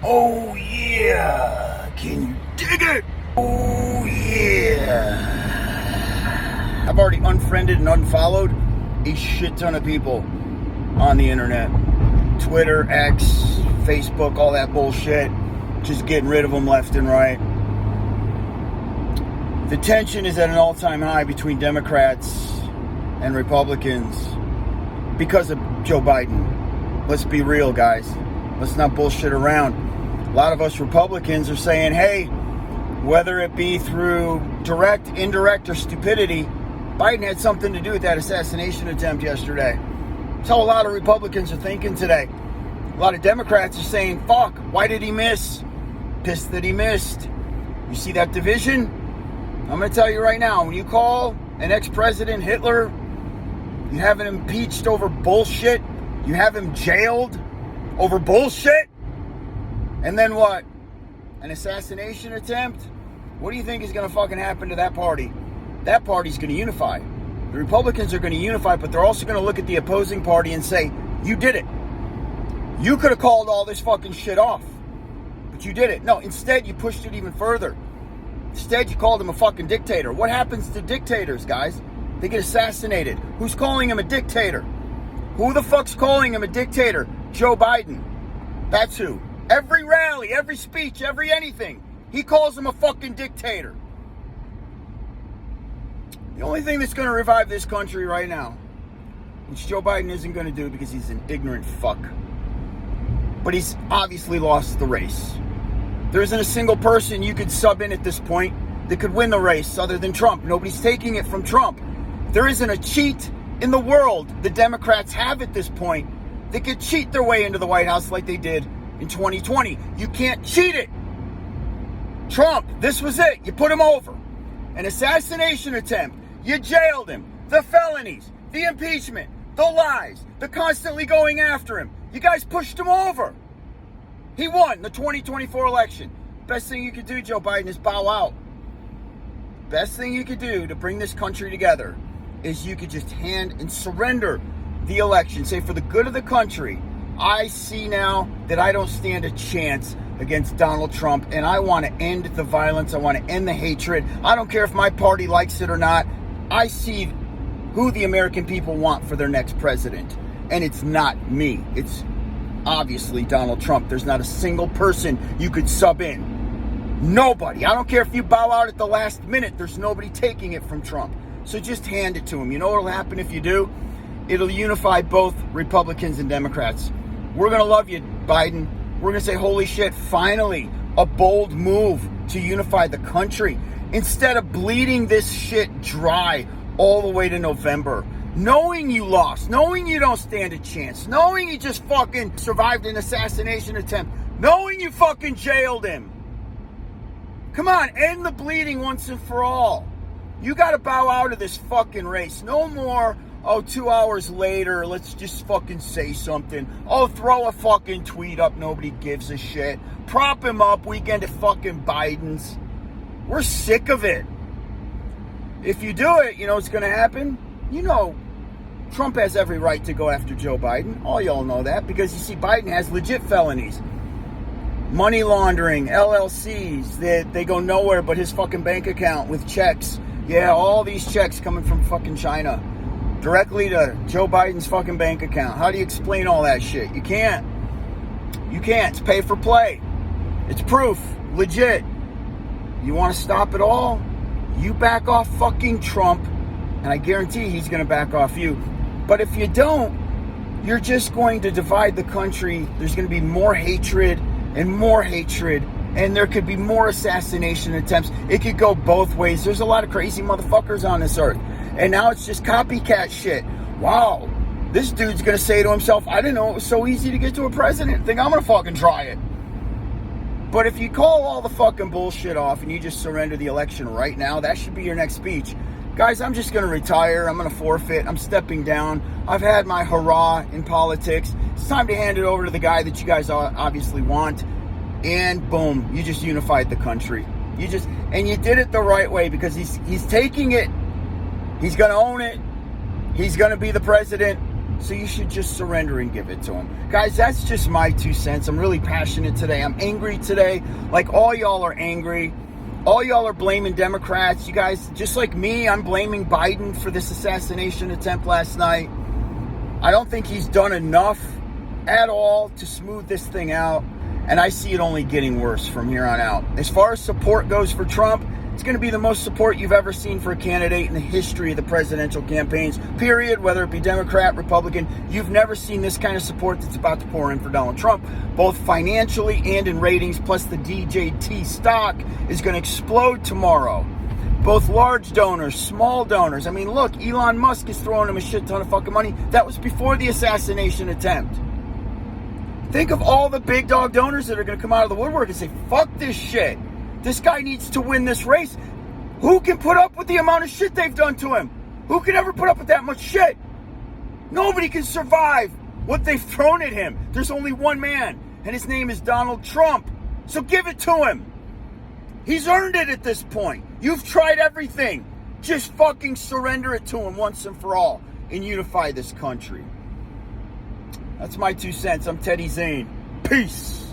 Oh yeah, can you dig it? Oh yeah. I've already unfriended and unfollowed a shit ton of people on the internet. Twitter, X, Facebook, all that bullshit. Just getting rid of them left and right. The tension is at an all-time high between Democrats and Republicans because of Joe Biden. Let's be real, guys. Let's not bullshit around. A lot of us Republicans are saying, hey, whether it be through direct, indirect, or stupidity, Biden had something to do with that assassination attempt yesterday. That's how a lot of Republicans are thinking today. A lot of Democrats are saying, fuck, why did he miss? Pissed that he missed. You see that division? I'm going to tell you right now, when you call an ex-president Hitler, you have him impeached over bullshit, you have him jailed over bullshit, and then what? An assassination attempt? What do you think is going to fucking happen to that party? That party's going to unify. The Republicans are going to unify, but they're also going to look at the opposing party and say, you did it. You could have called all this fucking shit off, but you did it. No, instead you pushed it even further. Instead you called him a fucking dictator. What happens to dictators, guys? They get assassinated. Who's calling him a dictator? Who the fuck's calling him a dictator? Joe Biden. That's who. Every rally, every speech, every anything, he calls him a fucking dictator. The only thing that's going to revive this country right now, which Joe Biden isn't going to do because he's an ignorant fuck, but he's obviously lost the race. There isn't a single person you could sub in at this point that could win the race other than Trump. Nobody's taking it from Trump. There isn't a cheat in the world the Democrats have at this point that could cheat their way into the White House like they did in 2020. You can't cheat it. Trump, this was it. You put him over. An assassination attempt. You jailed him. The felonies, the impeachment, the lies, the constantly going after him. You guys pushed him over. He won the 2024 election. Best thing you could do, Joe Biden, is bow out. Best thing you could do to bring this country together is you could just hand and surrender the election. Say, for the good of the country, I see now that I don't stand a chance against Donald Trump, and I want to end the violence. I want to end the hatred. I don't care if my party likes it or not. I see who the American people want for their next president, and it's not me. It's obviously Donald Trump. There's not a single person you could sub in. Nobody. I don't care if you bow out at the last minute. There's nobody taking it from Trump. So just hand it to him. You know what will happen if you do? It'll unify both Republicans and Democrats. We're going to love you, Biden. We're going to say, holy shit, finally, a bold move to unify the country. Instead of bleeding this shit dry all the way to November. Knowing you lost, knowing you don't stand a chance, knowing you just fucking survived an assassination attempt, knowing you fucking jailed him. Come on, end the bleeding once and for all. You got to bow out of this fucking race. No more, 2 hours later, let's just fucking say something. Throw a fucking tweet up, nobody gives a shit. Prop him up, weekend at fucking Biden's. We're sick of it. If you do it, you know what's going to happen? You know, Trump has every right to go after Joe Biden. All y'all know that because you see Biden has legit felonies. Money laundering, LLCs, that they go nowhere but his fucking bank account with checks. Yeah, all these checks coming from fucking China. Directly to Joe Biden's fucking bank account. How do you explain all that shit? You can't. You can't. It's pay for play. It's proof. Legit. You want to stop it all? You back off fucking Trump, and I guarantee he's going to back off you. But if you don't, you're just going to divide the country. There's going to be more hatred, and there could be more assassination attempts. It could go both ways. There's a lot of crazy motherfuckers on this earth. And now it's just copycat shit. Wow, this dude's going to say to himself, I didn't know it was so easy to get to a president. I think I'm going to fucking try it. But if you call all the fucking bullshit off and you just surrender the election right now, that should be your next speech. Guys, I'm just going to retire. I'm going to forfeit. I'm stepping down. I've had my hurrah in politics. It's time to hand it over to the guy that you guys obviously want. And boom, you just unified the country. And you did it the right way because he's taking it. He's going to own it. He's going to be the president. So you should just surrender and give it to him. Guys, that's just my 2 cents. I'm really passionate today. I'm angry today. Like all y'all are angry. All y'all are blaming Democrats. You guys, just like me, I'm blaming Biden for this assassination attempt last night. I don't think he's done enough at all to smooth this thing out. And I see it only getting worse from here on out. As far as support goes for Trump, it's going to be the most support you've ever seen for a candidate in the history of the presidential campaigns, period, whether it be Democrat, Republican. You've never seen this kind of support that's about to pour in for Donald Trump, both financially and in ratings, plus the DJT stock is going to explode tomorrow. Both large donors, small donors. I mean, look, Elon Musk is throwing him a shit ton of fucking money. That was before the assassination attempt. Think of all the big dog donors that are going to come out of the woodwork and say, fuck this shit. This guy needs to win this race. Who can put up with the amount of shit they've done to him? Who can ever put up with that much shit? Nobody can survive what they've thrown at him. There's only one man, and his name is Donald Trump. So give it to him. He's earned it at this point. You've tried everything. Just fucking surrender it to him once and for all and unify this country. That's my 2 cents. I'm Teddy Zane. Peace.